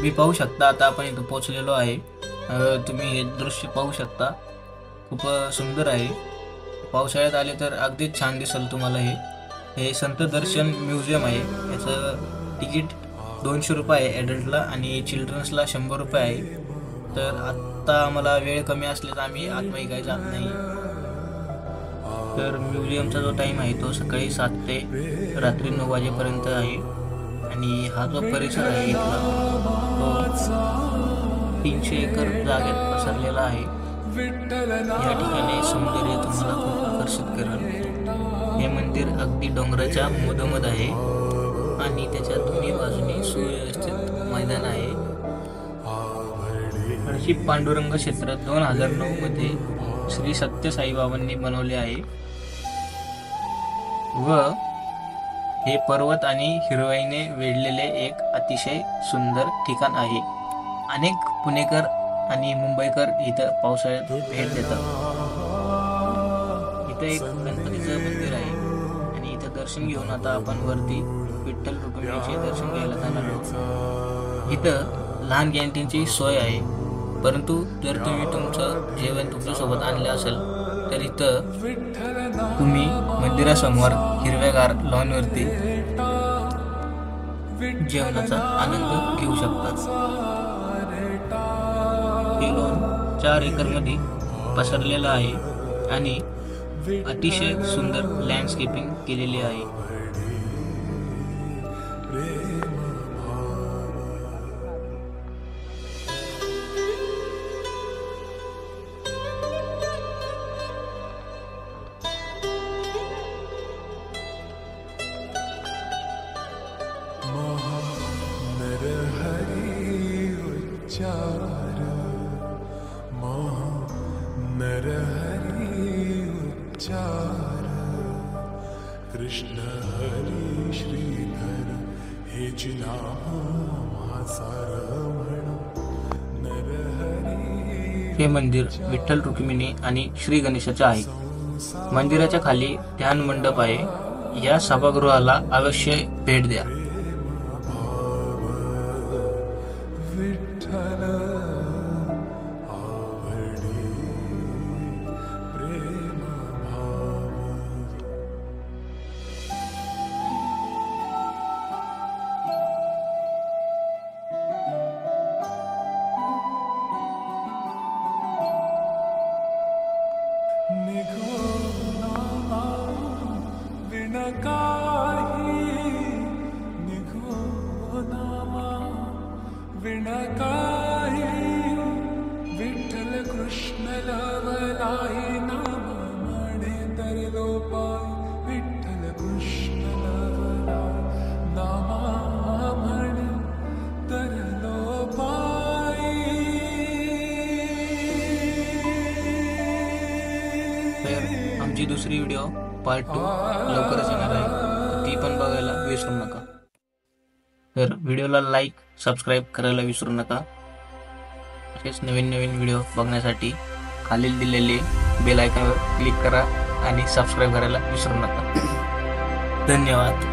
तुम्ही पाहू शकता आता आपण इथं पोहोचलेलो आहे। तुम्ही हे दृश्य पाहू शकता, खूप सुंदर आहे। पावसाळ्यात आले तर अगदीच छान दिसेल तुम्हाला। हे संत दर्शन म्युझियम आहे। याचं तिकीट 200 रुपये आहे ॲडल्टला आणि चिल्ड्रन्सला 100 रुपये आहे। तर आत्ता आम्हाला वेळ कमी असल्यास आम्ही आतमध्ये काही जात नाही। तर म्युझियमचा जो टाईम आहे तो सकाळी 7 ते रात्री 9 वाजेपर्यंत आहे आणि हा जो परिसर आहे इथला तो 300 एकर जागेत पसरलेला आहे। या ठिकाणी सौंदर्य तुम्हाला खूप आकर्षित करेल। हे मंदिर अगदी डोंगराच्या मधोमध आहे आणि त्याच्या दोन्ही बाजूनी सुव्यवस्थित मैदान आहे। हळशी पांडुरंग क्षेत्र 2009 मध्ये श्री सत्य साईबाबांनी बनवले आहे व हे पर्वत आणि हिरवाईने वेढलेले एक अतिशय सुंदर ठिकाण आहे। अनेक पुणेकर आणि मुंबईकर इथं पावसाळ्यात भेट देतात। इथं एक गणपतीचं मंदिर आहे आणि इथं दर्शन घेऊन आता आपण वरती विठ्ठल रुक्मिणीचे दर्शन घ्यायला जाणार आहोत। इथं लहान कॅन्टीनची सोय आहे, परंतु जर तुम्ही तुमचं जेवण तुमच्यासोबत आणलं असेल तर इथं तुम्ही मंदिरासमोर हिरव्यागार लॉनवरती जेवणाचा आनंद घेऊ शकता। हे लॉन 4 एकरमध्ये पसरलेलं आहे आणि अतिशय सुंदर लँडस्केपिंग केलेली आहे। कृष्ण हरी श्रीधर हे हे मंदिर विठ्ठल रुक्मिणी आणि श्री गणेशाचे आहे। मंदिराच्या खाली ध्यान मंडप आहे। या सभागृहाला अवश्य भेट द्या। विठ्ठल कृष्ण लवलाही नाम म्हणे तर लोपाय। विठ्ठल कृष्ण लवलाही नाम म्हणे तर लोपाय। तर आमची दुसरी व्हिडिओ पार्ट 2 लवकरच येणार आहे, तर ती पण बघायला विसरू नका। तर व्हिडिओला लाईक सबस्क्राईब करायला विसरू नका। असेच नवीन नवीन व्हिडिओ बघण्यासाठी खालील दिलेले बेल आयकॉनवर क्लिक करा आणि सबस्क्राईब करायला विसरू नका। धन्यवाद।